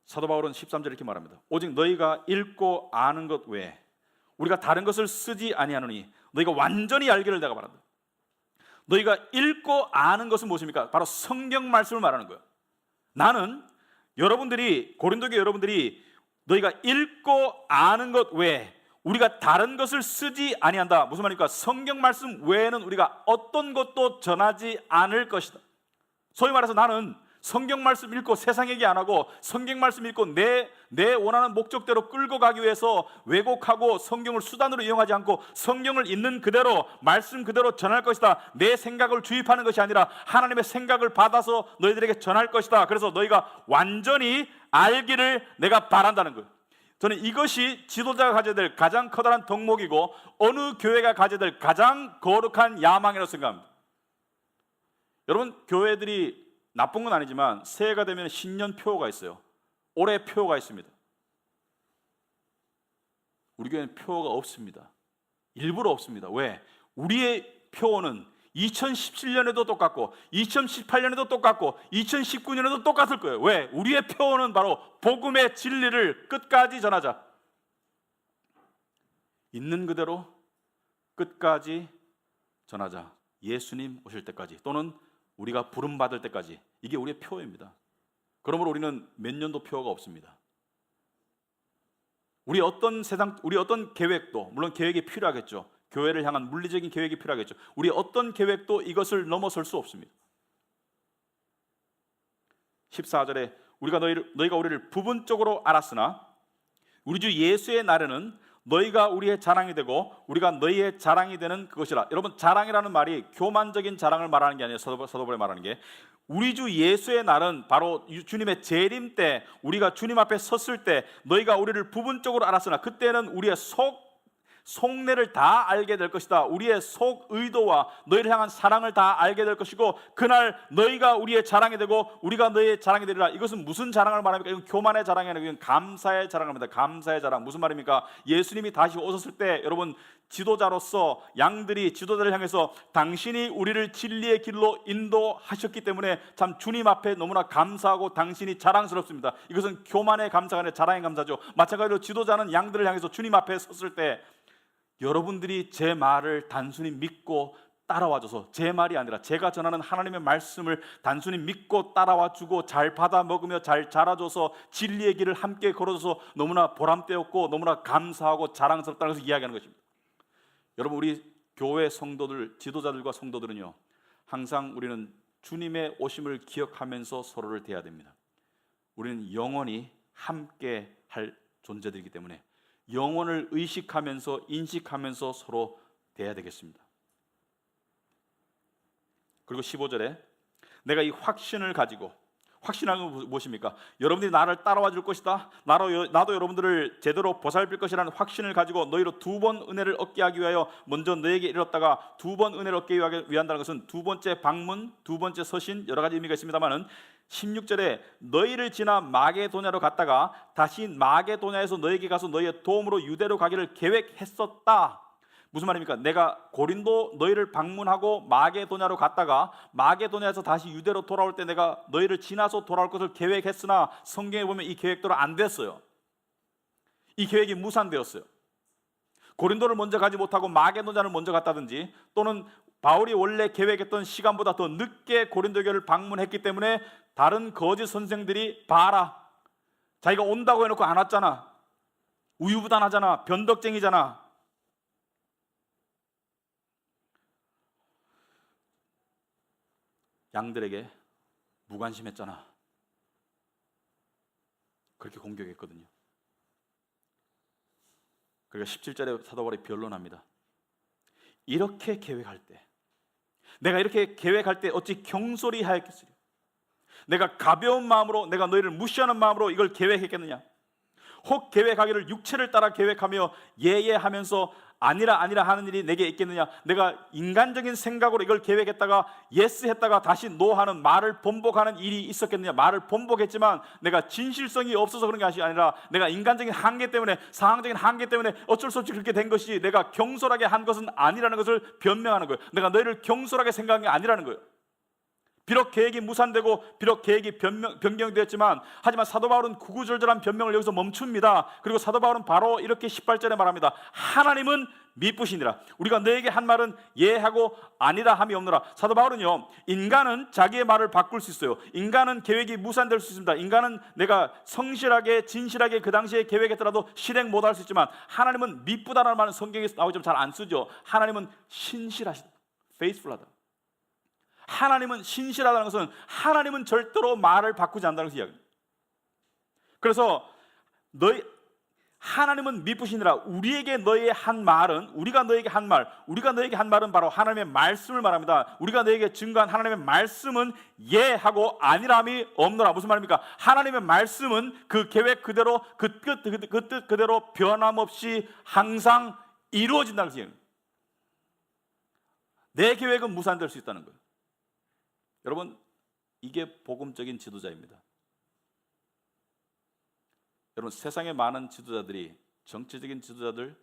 Speaker 1: 사도 바울은 13절에 이렇게 말합니다. 오직 너희가 읽고 아는 것 외에 우리가 다른 것을 쓰지 아니하노니 너희가 완전히 알기를 내가 바란다. 너희가 읽고 아는 것은 무엇입니까? 바로 성경 말씀을 말하는 거예요. 나는 고린도교회 여러분들이 너희가 읽고 아는 것 외에 우리가 다른 것을 쓰지 아니한다. 무슨 말입니까? 성경 말씀 외에는 우리가 어떤 것도 전하지 않을 것이다. 소위 말해서 나는 성경 말씀 읽고 세상 얘기 안 하고, 성경 말씀 읽고 내 원하는 목적대로 끌고 가기 위해서 왜곡하고 성경을 수단으로 이용하지 않고 성경을 있는 그대로, 말씀 그대로 전할 것이다. 내 생각을 주입하는 것이 아니라 하나님의 생각을 받아서 너희들에게 전할 것이다. 그래서 너희가 완전히 알기를 내가 바란다는 거예요. 저는 이것이 지도자가 가져야 될 가장 커다란 덕목이고 어느 교회가 가져야 될 가장 거룩한 야망이라고 생각합니다. 여러분, 교회들이 나쁜 건 아니지만 새해가 되면 신년 표어가 있어요. 올해 표어가 있습니다. 우리 교회는 표어가 없습니다. 일부러 없습니다. 왜? 우리의 표어는 2017년에도 똑같고 2018년에도 똑같고 2019년에도 똑같을 거예요. 왜? 우리의 표어는 바로 복음의 진리를 끝까지 전하자. 있는 그대로 끝까지 전하자. 예수님 오실 때까지, 또는 우리가 부름받을 때까지. 이게 우리의 표어입니다. 그러므로 우리는 몇 년도 표어가 없습니다. 우리 어떤 계획도, 물론 계획이 필요하겠죠. 교회를 향한 물리적인 계획이 필요하겠죠. 우리 어떤 계획도 이것을 넘어설 수 없습니다. 14절에 너희가 우리를 부분적으로 알았으나 우리 주 예수의 날에는 너희가 우리의 자랑이 되고 우리가 너희의 자랑이 되는 그것이라. 여러분, 자랑이라는 말이 교만적인 자랑을 말하는 게 아니에요. 서도벌에 말하는 게, 우리 주 예수의 날은 바로 주님의 재림 때, 우리가 주님 앞에 섰을 때 너희가 우리를 부분적으로 알았으나 그때는 우리의 속내를 다 알게 될 것이다. 우리의 속 의도와 너희를 향한 사랑을 다 알게 될 것이고, 그날 너희가 우리의 자랑이 되고 우리가 너희의 자랑이 되리라. 이것은 무슨 자랑을 말합니까? 이건 교만의 자랑이 아니라 이건 감사의 자랑입니다. 감사의 자랑. 무슨 말입니까? 예수님이 다시 오셨을 때 여러분, 지도자로서 양들이 지도자를 향해서 당신이 우리를 진리의 길로 인도하셨기 때문에 참 주님 앞에 너무나 감사하고 당신이 자랑스럽습니다. 이것은 교만의 감사가 아니라 자랑의 감사죠. 마찬가지로 지도자는 양들을 향해서 주님 앞에 섰을 때 여러분들이 제 말을 단순히 믿고 따라와줘서, 제 말이 아니라 제가 전하는 하나님의 말씀을 단순히 믿고 따라와주고 잘 받아 먹으며 잘 자라줘서 진리의 길을 함께 걸어줘서 너무나 보람되었고 너무나 감사하고 자랑스럽다는 것을 이야기하는 것입니다. 여러분, 우리 교회 성도들, 지도자들과 성도들은요, 항상 우리는 주님의 오심을 기억하면서 서로를 대해야 됩니다. 우리는 영원히 함께 할 존재들이기 때문에 영혼을 의식하면서 인식하면서 서로 대해야 되겠습니다. 그리고 15절에 내가 이 확신을 가지고, 확신하는 건 무엇입니까? 여러분들이 나를 따라와 줄 것이다, 나도 여러분들을 제대로 보살필 것이라는 확신을 가지고 너희로 2번 은혜를 얻게 하기 위하여 먼저 너에게 이르렀다가 2번 은혜를 얻게 위한다는 것은 두 번째 방문, 두 번째 서신, 여러 가지 의미가 있습니다만은 16절에 너희를 지나 마게도냐로 갔다가 다시 마게도냐에서 너에게 가서 너희의 도움으로 유대로 가기를 계획했었다. 무슨 말입니까? 내가 고린도 너희를 방문하고 마게도냐로 갔다가 마게도냐에서 다시 유대로 돌아올 때 내가 너희를 지나서 돌아올 것을 계획했으나 성경에 보면 이 계획대로 안 됐어요. 이 계획이 무산되었어요. 고린도를 먼저 가지 못하고 마게도냐를 먼저 갔다든지, 또는 바울이 원래 계획했던 시간보다 더 늦게 고린도 교회를 방문했기 때문에 다른 거짓 선생들이 봐라, 자기가 온다고 해놓고 안 왔잖아, 우유부단하잖아, 변덕쟁이잖아. 양들에게 무관심했잖아, 그렇게 공격했거든요. 그러니까 17절에 사도 바울이 변론합니다. 이렇게 계획할 때, 내가 이렇게 계획할 때 어찌 경솔히 하였겠으랴. 내가 가벼운 마음으로, 내가 너희를 무시하는 마음으로 이걸 계획했겠느냐. 혹 계획하기를 육체를 따라 계획하며 예예하면서 아니라 하는 일이 내게 있겠느냐. 내가 인간적인 생각으로 이걸 계획했다가 예스 했다가 다시 노 하는, 말을 번복하는 일이 있었겠느냐. 말을 번복했지만 내가 진실성이 없어서 그런 것이 아니라 내가 인간적인 한계 때문에, 상황적인 한계 때문에 어쩔 수 없이 그렇게 된 것이, 내가 경솔하게 한 것은 아니라는 것을 변명하는 거예요. 내가 너희를 경솔하게 생각한 게 아니라는 거예요. 비록 계획이 무산되고 비록 계획이 변경되었지만, 하지만 사도 바울은 구구절절한 변명을 여기서 멈춥니다. 그리고 사도 바울은 바로 이렇게 18절에 말합니다. 하나님은 미쁘시니라. 우리가 너에게 한 말은 예하고 아니라 함이 없노라. 사도 바울은요, 인간은 자기의 말을 바꿀 수 있어요. 인간은 계획이 무산될 수 있습니다. 인간은 내가 성실하게 진실하게 그 당시에 계획했더라도 실행 못할 수 있지만, 하나님은 미쁘다라는 말은 성경에 나오지만 잘 안 쓰죠. 하나님은 신실하시다, faithful하다. 하나님은 신실하다는 것은 하나님은 절대로 말을 바꾸지 않는다는 것을 이야기합니다. 그래서 하나님은 미쁘시니라. 우리에게 너희의 한 말은, 우리가 너에게 한 말은 바로 하나님의 말씀을 말합니다. 우리가 너에게 증거한 하나님의 말씀은 예하고 아니라함이 없노라. 무슨 말입니까? 하나님의 말씀은 그 계획 그대로, 그 뜻 그대로 변함없이 항상 이루어진다는 것이에요. 내 계획은 무산될 수 있다는 거예요. 여러분, 이게 복음적인 지도자입니다. 여러분, 세상의 많은 지도자들이, 정치적인 지도자들,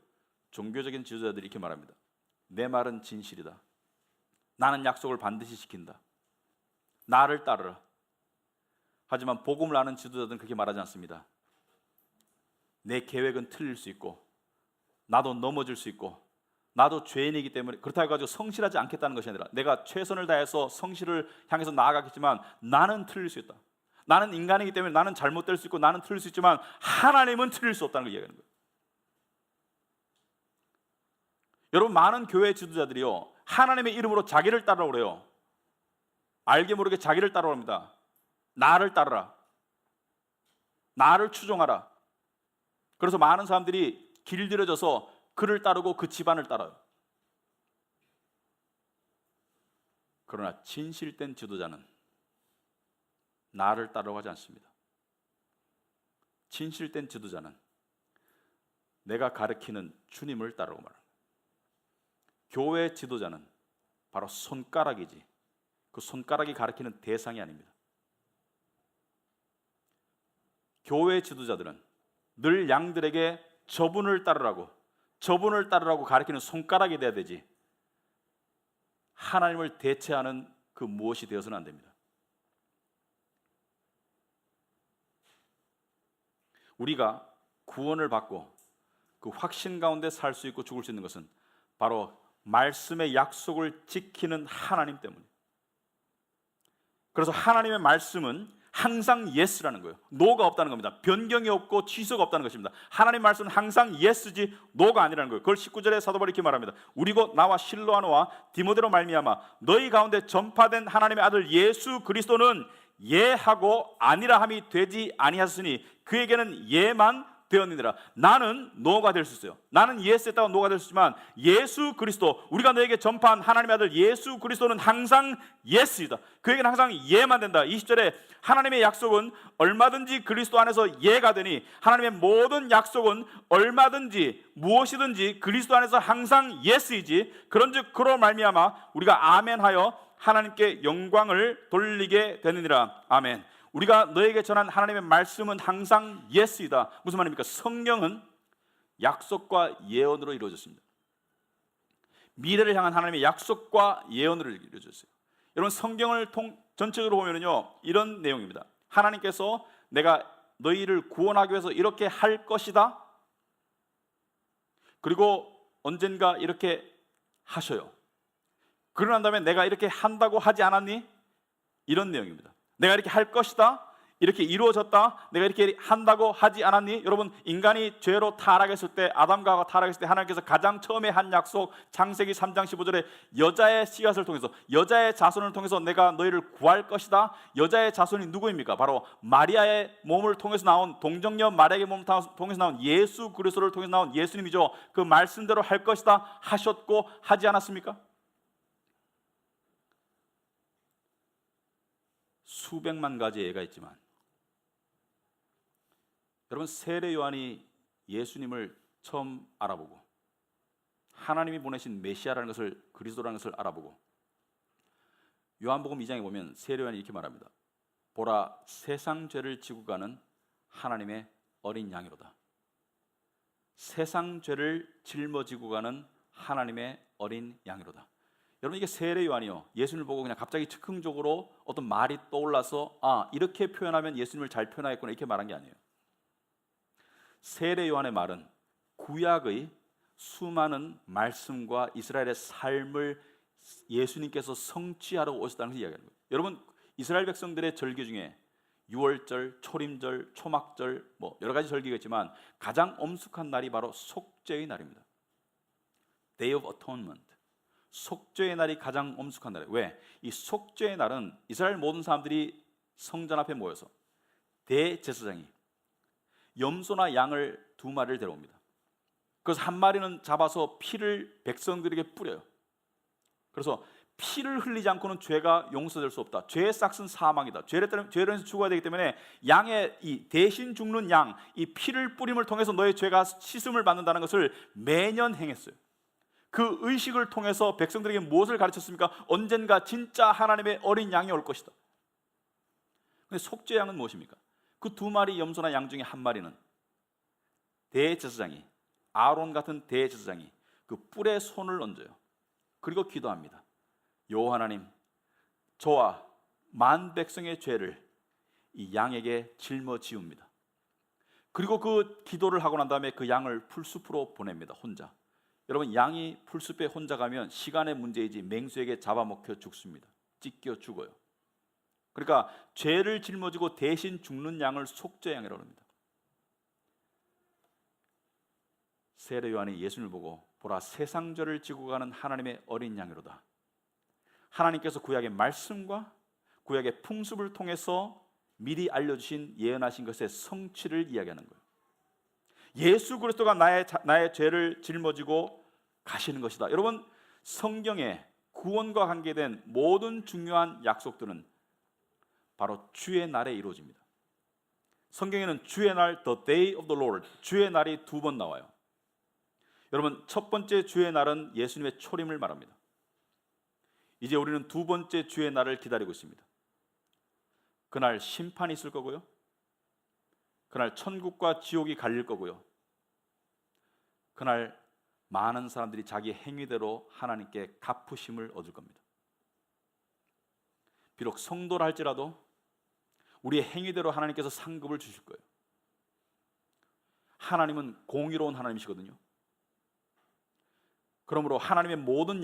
Speaker 1: 종교적인 지도자들이 이렇게 말합니다. 내 말은 진실이다. 나는 약속을 반드시 지킨다. 나를 따르라. 하지만 복음을 아는 지도자들은 그렇게 말하지 않습니다. 내 계획은 틀릴 수 있고, 나도 넘어질 수 있고, 나도 죄인이기 때문에, 그렇다고 해가지고 성실하지 않겠다는 것이 아니라, 내가 최선을 다해서 성실을 향해서 나아가겠지만 나는 틀릴 수 있다. 나는 인간이기 때문에 나는 잘못될 수 있고 나는 틀릴 수 있지만 하나님은 틀릴 수 없다는 걸 이야기하는 거예요. 여러분, 많은 교회 지도자들이요, 하나님의 이름으로 자기를 따르라고 그래요. 알게 모르게 자기를 따르라고 합니다. 나를 따르라, 나를 추종하라. 그래서 많은 사람들이 길들여져서 그를 따르고 그 집안을 따라요. 그러나 진실된 지도자는 나를 따르라고 하지 않습니다. 진실된 지도자는 내가 가르치는 주님을 따르고 말합니다. 교회 지도자는 바로 손가락이지 그 손가락이 가르치는 대상이 아닙니다. 교회 지도자들은 늘 양들에게 저분을 따르라고 가르치는 손가락이 돼야 되지, 하나님을 대체하는 그 무엇이 되어서는 안 됩니다. 우리가 구원을 받고 그 확신 가운데 살 수 있고 죽을 수 있는 것은 바로 말씀의 약속을 지키는 하나님 때문이에요. 그래서 하나님의 말씀은 항상 예스라는 거예요. 노가 없다는 겁니다. 변경이 없고 취소가 없다는 것입니다. 하나님 말씀은 항상 예스지 노가 아니라는 거예요. 그걸 19절에 사도 바울이 이렇게 말합니다. 우리 곧 나와 실로아노와 디모데로 말미암아 너희 가운데 전파된 하나님의 아들 예수 그리스도는 예하고 아니라함이 되지 아니하였으니 그에게는 예만 되었느니라. 나는 노가 될 수 있어요. 나는 예스했다가 노가 될 수 있지만 예수 그리스도, 우리가 너에게 전파한 하나님의 아들 예수 그리스도는 항상 예스이다. 그에게는 항상 예만 된다. 20절에 하나님의 약속은 얼마든지 그리스도 안에서 예가 되니 하나님의 모든 약속은 얼마든지 무엇이든지 그리스도 안에서 항상 예스이지. 그런즉 그로 말미암아 우리가 아멘하여 하나님께 영광을 돌리게 되느니라. 아멘. 우리가 너에게 전한 하나님의 말씀은 항상 예스이다. 무슨 말입니까? 성경은 약속과 예언으로 이루어졌습니다. 미래를 향한 하나님의 약속과 예언으로 이루어졌어요. 여러분, 성경을 전체적으로 보면요, 이런 내용입니다. 하나님께서 내가 너희를 구원하기 위해서 이렇게 할 것이다. 그리고 언젠가 이렇게 하셔요. 그러고 난 다음에 내가 이렇게 한다고 하지 않았니? 이런 내용입니다. 내가 이렇게 할 것이다, 이렇게 이루어졌다, 내가 이렇게 한다고 하지 않았니? 여러분, 인간이 죄로 타락했을 때, 아담과 하와가 타락했을 때 하나님께서 가장 처음에 한 약속, 창세기 3장 15절에 여자의 씨앗을 통해서, 여자의 자손을 통해서 내가 너희를 구할 것이다. 여자의 자손이 누구입니까? 바로 마리아의 몸을 통해서 나온, 동정녀 마리아의 몸을 통해서 나온 예수 그리스도를 통해서 나온 예수님이죠. 그 말씀대로 할 것이다 하셨고 하지 않았습니까? 수백만 가지 예가 있지만 여러분, 세례 요한이 예수님을 처음 알아보고 하나님이 보내신 메시아라는 것을, 그리스도라는 것을 알아보고 요한복음 2장에 보면 세례 요한이 이렇게 말합니다. 보라, 세상 죄를 지고 가는 하나님의 어린 양이로다. 세상 죄를 짊어지고 가는 하나님의 어린 양이로다. 여러분, 이게 세례 요한이요, 예수님을 보고 그냥 갑자기 즉흥적으로 어떤 말이 떠올라서 이렇게 표현하면 예수님을 잘 표현하겠구나 이렇게 말한 게 아니에요. 세례 요한의 말은 구약의 수많은 말씀과 이스라엘의 삶을 예수님께서 성취하러 오셨다는 것을 이야기하는 거예요. 여러분, 이스라엘 백성들의 절기 중에 유월절, 초림절, 초막절, 여러 가지 절기가 있지만 가장 엄숙한 날이 바로 속죄의 날입니다. Day of Atonement. 속죄의 날이 가장 엄숙한 날이에요. 왜? 이 속죄의 날은 이스라엘 모든 사람들이 성전 앞에 모여서 대제사장이 염소나 양을 2마리를 데려옵니다. 그래서 한 마리는 잡아서 피를 백성들에게 뿌려요. 그래서 피를 흘리지 않고는 죄가 용서될 수 없다. 죄의 싹은 사망이다. 죄를 인해서 죽어야 되기 때문에 양의 이 대신 죽는 양, 이 피를 뿌림을 통해서 너의 죄가 씻음을 받는다는 것을 매년 행했어요. 그 의식을 통해서 백성들에게 무엇을 가르쳤습니까? 언젠가 진짜 하나님의 어린 양이 올 것이다. 그런데 속죄 양은 무엇입니까? 그 2마리 염소나 양 중에 한 마리는 대제사장이, 아론 같은 대제사장이 그 뿔에 손을 얹어요. 그리고 기도합니다. 여호와 하나님, 저와 만 백성의 죄를 이 양에게 짊어지웁니다. 그리고 그 기도를 하고 난 다음에 그 양을 풀숲으로 보냅니다. 혼자. 여러분, 양이 풀숲에 혼자 가면 시간의 문제이지 맹수에게 잡아먹혀 죽습니다. 찢겨 죽어요. 그러니까 죄를 짊어지고 대신 죽는 양을 속죄양이라고 합니다. 세례 요한이 예수님을 보고 보라, 세상 죄를 지고 가는 하나님의 어린 양이로다. 하나님께서 구약의 말씀과 구약의 풍습을 통해서 미리 알려주신 예언하신 것의 성취를 이야기하는 거예요. 예수 그리스도가 나의 죄를 짊어지고 가시는 것이다. 여러분, 성경에 구원과 관계된 모든 중요한 약속들은 바로 주의 날에 이루어집니다. 성경에는 주의 날, the day of the Lord, 주의 날이 2번 나와요. 여러분, 첫 번째 주의 날은 예수님의 초림을 말합니다. 이제 우리는 2번째 주의 날을 기다리고 있습니다. 그날 심판이 있을 거고요, 그날 천국과 지옥이 갈릴 거고요, 그날 많은 사람들이 자기 행위대로 하나님께 갚으심을 얻을 겁니다. 비록 성도라 할지라도 우리의 행위대로 하나님께서 상급을 주실 거예요. 하나님은 공의로운 하나님이시거든요. 그러므로 하나님의 모든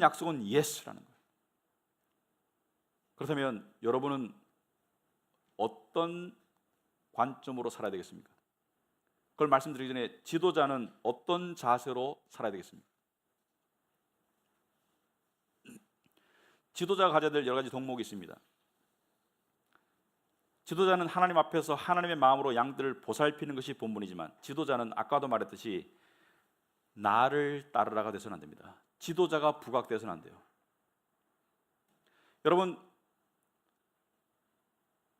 Speaker 1: 약속은 예스라는 거예요. 그렇다면 여러분은 어떤 관점으로 살아야 되겠습니까? 그걸 말씀드리기 전에 지도자는 어떤 자세로 살아야 되겠습니까? 지도자가 가져야 될 여러 가지 덕목이 있습니다. 지도자는 하나님 앞에서 하나님의 마음으로 양들을 보살피는 것이 본분이지만, 지도자는 아까도 말했듯이 나를 따르라가 되서는 안 됩니다. 지도자가 부각되서는 안 돼요. 여러분,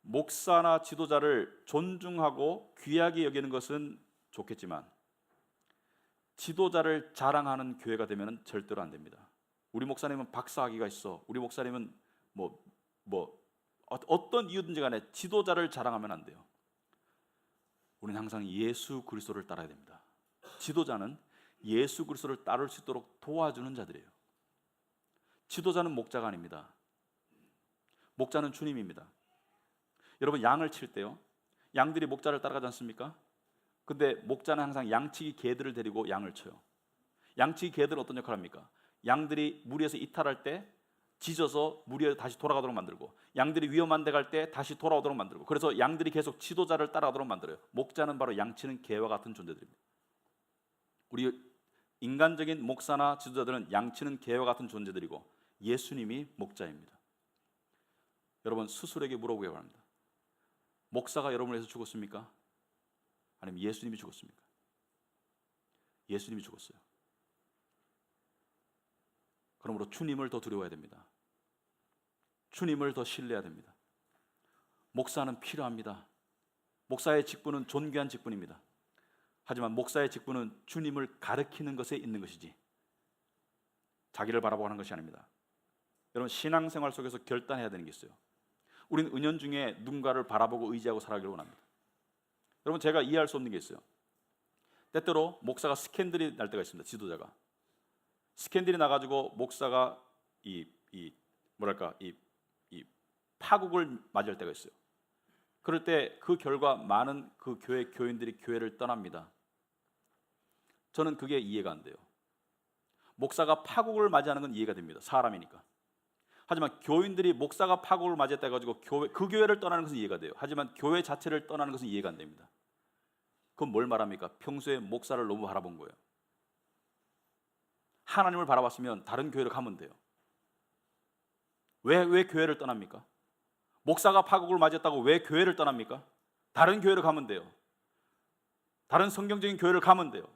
Speaker 1: 목사나 지도자를 존중하고 귀하게 여기는 것은 좋겠지만 지도자를 자랑하는 교회가 되면 절대로 안 됩니다. 우리 목사님은 박사학위가 있어, 우리 목사님은 어떤 이유든지 간에 지도자를 자랑하면 안 돼요. 우리는 항상 예수 그리스도를 따라야 됩니다. 지도자는 예수 그리스도를 따를 수 있도록 도와주는 자들이에요. 지도자는 목자가 아닙니다. 목자는 주님입니다. 여러분, 양을 칠 때요, 양들이 목자를 따라가지 않습니까? 근데 목자는 항상 양치기 개들을 데리고 양을 쳐요. 양치기 개들은 어떤 역할을 합니까? 양들이 무리에서 이탈할 때 짖어서 무리에 다시 돌아가도록 만들고, 양들이 위험한 데 갈 때 다시 돌아오도록 만들고, 그래서 양들이 계속 지도자를 따라가도록 만들어요. 목자는 바로 양치는 개와 같은 존재들입니다. 우리 인간적인 목사나 지도자들은 양치는 개와 같은 존재들이고, 예수님이 목자입니다. 여러분, 스스로에게 물어보기 바랍니다. 목사가 여러분을 위해서 죽었습니까? 아니면 예수님이 죽었습니까? 예수님이 죽었어요. 그러므로 주님을 더 두려워해야 됩니다. 주님을 더 신뢰해야 됩니다. 목사는 필요합니다. 목사의 직분은 존귀한 직분입니다. 하지만 목사의 직분은 주님을 가르치는 것에 있는 것이지 자기를 바라보는 것이 아닙니다. 여러분, 신앙생활 속에서 결단해야 되는 게 있어요. 우리는 은연중에 누군가를 바라보고 의지하고 살아가기를 원합니다. 여러분, 제가 이해할 수 없는 게 있어요. 때때로 목사가 스캔들이 날 때가 있습니다. 지도자가 스캔들이 나가지고 목사가 이 파국을 맞이할 때가 있어요. 그럴 때 그 결과 많은 그 교회 교인들이 교회를 떠납니다. 저는 그게 이해가 안 돼요. 목사가 파국을 맞이하는 건 이해가 됩니다. 사람이니까. 하지만 교인들이 목사가 파국을 맞이했다 해가지고 그 교회를 떠나는 것은 이해가 돼요. 하지만 교회 자체를 떠나는 것은 이해가 안 됩니다. 그건 뭘 말합니까? 평소에 목사를 너무 바라본 거예요. 하나님을 바라봤으면 다른 교회를 가면 돼요. 왜 교회를 떠납니까? 목사가 파국을 맞았다고 왜 교회를 떠납니까? 다른 교회를 가면 돼요. 다른 성경적인 교회를 가면 돼요.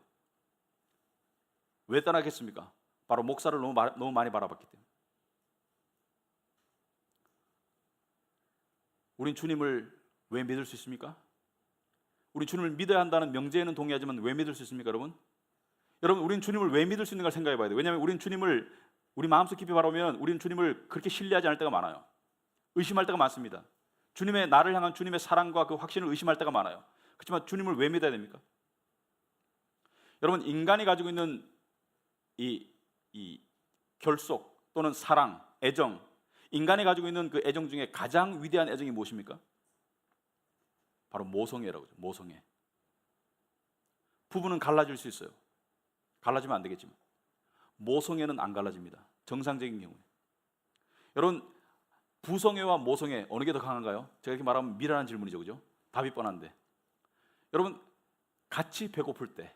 Speaker 1: 왜 떠나겠습니까? 바로 목사를 너무 많이 바라봤기 때문에. 우린 주님을 왜 믿을 수 있습니까? 우리 주님을 믿어야 한다는 명제에는 동의하지만 왜 믿을 수 있습니까, 여러분? 여러분, 우린 주님을 왜 믿을 수 있는가 생각해 봐야 돼요. 왜냐하면 우린 주님을 우리 마음속 깊이 바라보면 우린 주님을 그렇게 신뢰하지 않을 때가 많아요. 의심할 때가 많습니다. 주님의 나를 향한 주님의 사랑과 그 확신을 의심할 때가 많아요. 그렇지만 주님을 왜 믿어야 됩니까? 여러분, 인간이 가지고 있는 이 결속 또는 사랑, 애정, 인간이 가지고 있는 그 애정 중에 가장 위대한 애정이 무엇입니까? 바로 모성애라고 하죠. 모성애. 부부는 갈라질 수 있어요. 갈라지면 안 되겠지만 모성애는 안 갈라집니다. 정상적인 경우에. 여러분, 부성애와 모성애 어느 게 더 강한가요? 제가 이렇게 말하면 미련한 질문이죠, 그죠? 답이 뻔한데. 여러분, 같이 배고플 때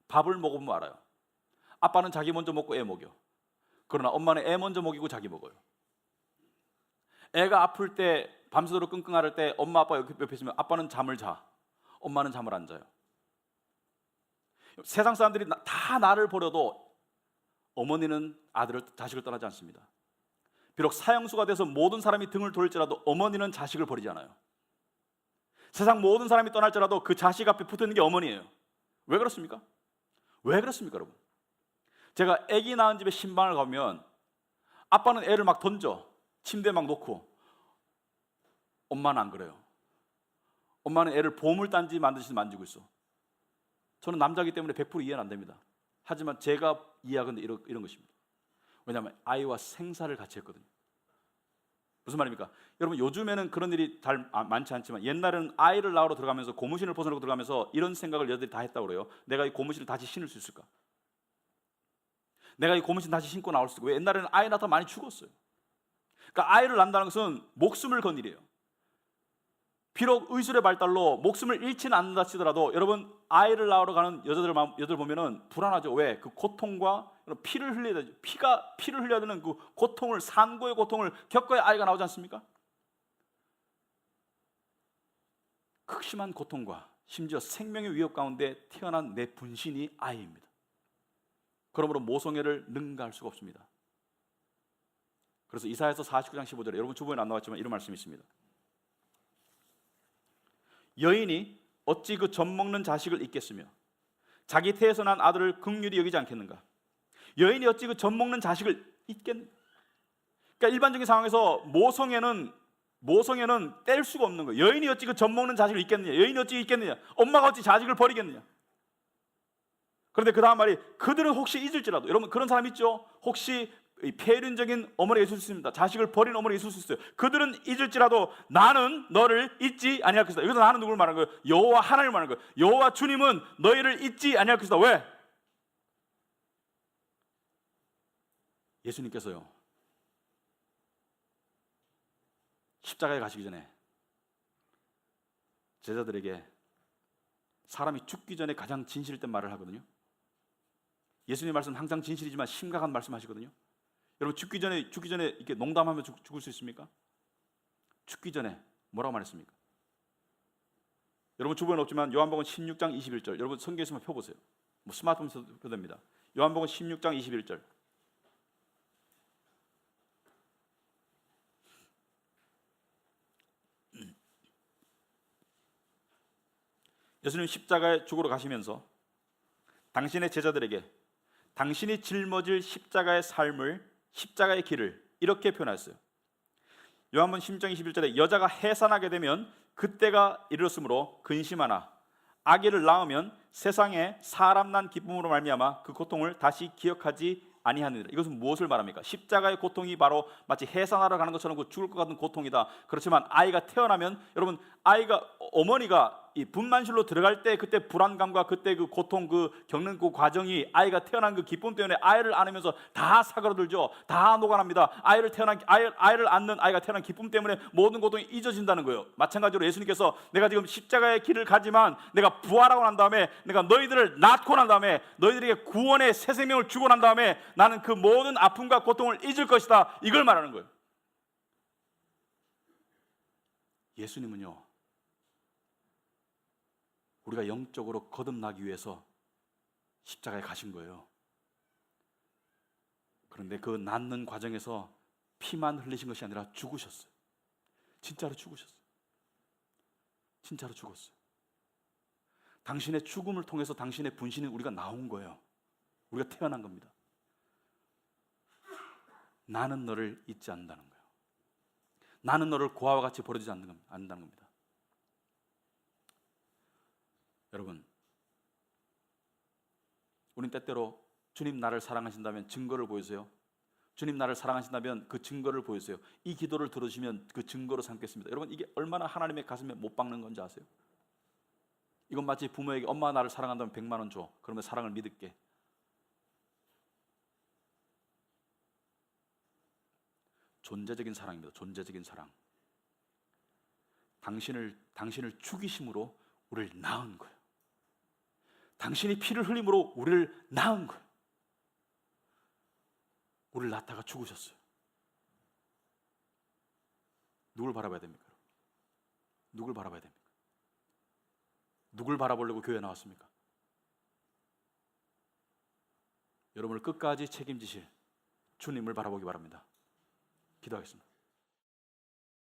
Speaker 1: 밥을 먹으면 알아요. 아빠는 자기 먼저 먹고 애 먹여. 그러나 엄마는 애 먼저 먹이고 자기 먹어요. 애가 아플 때 밤새도록 끙끙 앓을 때 엄마 아빠 옆에 있으면 아빠는 잠을 자, 엄마는 잠을 안 자요. 세상 사람들이 다 나를 버려도 어머니는 자식을 떠나지 않습니다. 비록 사형수가 돼서 모든 사람이 등을 돌릴지라도 어머니는 자식을 버리지 않아요. 세상 모든 사람이 떠날지라도 그 자식 앞에 붙어있는 게 어머니예요. 왜 그렇습니까? 왜 그렇습니까, 여러분? 제가 아기 낳은 집에 신방을 가면 아빠는 애를 막 던져 침대에 막 놓고, 엄마는 안 그래요. 엄마는 애를 보물단지 만드듯이 만지고 있어. 저는 남자이기 때문에 100% 이해는 안 됩니다. 하지만 제가 이해하건대 이런 것입니다. 왜냐하면 아이와 생사를 같이 했거든요. 무슨 말입니까? 여러분, 요즘에는 그런 일이 많지 않지만 옛날에는 아이를 낳으러 들어가면서 고무신을 벗어나고 들어가면서 이런 생각을 여자들이 다 했다고 그래요. 내가 이 고무신을 다시 신을 수 있을까? 내가 이 고무신 다시 신고 나올 수 있을까? 왜? 옛날에는 아이 낳다 많이 죽었어요. 그러니까 아이를 낳는다는 것은 목숨을 건 일이에요. 비록 의술의 발달로 목숨을 잃지는 않는다 치더라도 여러분, 아이를 낳으러 가는 여자들 보면은 불안하죠. 왜? 그 고통과 피를 흘려야 되죠. 피를 흘려야 되는 그 고통을, 산고의 고통을 겪어야 아이가 나오지 않습니까? 극심한 고통과 심지어 생명의 위협 가운데 태어난 내 분신이 아이입니다. 그러므로 모성애를 능가할 수가 없습니다. 그래서 이사야서 49장 15절에 여러분 주보에는 안 나왔지만 이런 말씀이 있습니다. 여인이 어찌 그 젖먹는 자식을 잊겠으며 자기 태에서 난 아들을 긍휼히 여기지 않겠는가? 여인이 어찌 그 젖먹는 자식을 잊겠는가? 그러니까 일반적인 상황에서 모성애는 뗄 수가 없는 거예요. 여인이 어찌 그 젖먹는 자식을 잊겠느냐? 여인이 어찌 잊겠느냐? 엄마가 어찌 자식을 버리겠느냐? 그런데 그 다음 말이 그들은 혹시 잊을지라도, 여러분 그런 사람 있죠? 혹시 폐륜적인 어머니가 있을 수 있습니다. 자식을 버린 어머니가 있을 수 있어요. 그들은 잊을지라도 나는 너를 잊지 아니할 것이다. 여기서 나는 누굴 말하는 거예요? 여호와 하나님을 말하는 거예요. 여호와 주님은 너희를 잊지 아니할 것이다. 왜? 예수님께서요, 십자가에 가시기 전에 제자들에게 사람이 죽기 전에 가장 진실된 말을 하거든요. 예수님의 말씀은 항상 진실이지만 심각한 말씀하시거든요. 여러분, 죽기 전에 이렇게 농담하며 죽을 수 있습니까? 죽기 전에 뭐라고 말했습니까? 여러분 주변에 없지만 요한복음 16장 21절, 여러분 성경에서만 펴보세요. 뭐 스마트폰에서 펴됩니다. 요한복음 16장 21절. 예수님 십자가에 죽으러 가시면서 당신의 제자들에게 당신이 짊어질 십자가의 삶을, 십자가의 길을 이렇게 표현했어요. 요한복음 16장 21절에 여자가 해산하게 되면 그때가 이르렀으므로 근심하나 아기를 낳으면 세상에 사람 난 기쁨으로 말미암아 그 고통을 다시 기억하지 아니하느니라. 이것은 무엇을 말합니까? 십자가의 고통이 바로 마치 해산하러 가는 것처럼 그 죽을 것 같은 고통이다. 그렇지만 아이가 태어나면, 여러분, 어머니가 이 분만실로 들어갈 때 그때 불안감과 그때 그 고통, 그 겪는 그 과정이 아이가 태어난 그 기쁨 때문에 아이를 안으면서 다 사그러들죠. 다 녹아납니다. 아이를 안는 아이가 태어난 기쁨 때문에 모든 고통이 잊어진다는 거예요. 마찬가지로 예수님께서 내가 지금 십자가의 길을 가지만 내가 부활하고 난 다음에, 내가 너희들을 낳고 난 다음에, 너희들에게 구원의 새 생명을 주고 난 다음에 나는 그 모든 아픔과 고통을 잊을 것이다, 이걸 말하는 거예요. 예수님은요, 우리가 영적으로 거듭나기 위해서 십자가에 가신 거예요. 그런데 그 낫는 과정에서 피만 흘리신 것이 아니라 죽으셨어요. 진짜로 죽으셨어요. 진짜로 죽었어요. 당신의 죽음을 통해서 당신의 분신이 우리가 나온 거예요. 우리가 태어난 겁니다. 나는 너를 잊지 않는다는 거예요. 나는 너를 고아와 같이 버리지 않는다는 겁니다. 여러분, 우린 때때로 주님 나를 사랑하신다면 증거를 보여주세요. 주님 나를 사랑하신다면 그 증거를 보여주세요. 이 기도를 들어주시면 그 증거로 삼겠습니다. 여러분, 이게 얼마나 하나님의 가슴에 못 박는 건지 아세요? 이건 마치 부모에게 엄마 나를 사랑한다면 100만 원 줘. 그러면 사랑을 믿을게. 존재적인 사랑입니다. 존재적인 사랑. 당신을 죽이심으로 우리를 낳은 거예요. 당신이 피를 흘림으로 우리를 낳은 거예요. 우리를 낳다가 죽으셨어요. 누굴 바라봐야 됩니까? 누굴 바라봐야 됩니까? 누굴 바라보려고 교회에 나왔습니까? 여러분을 끝까지 책임지실 주님을 바라보기 바랍니다. 기도하겠습니다.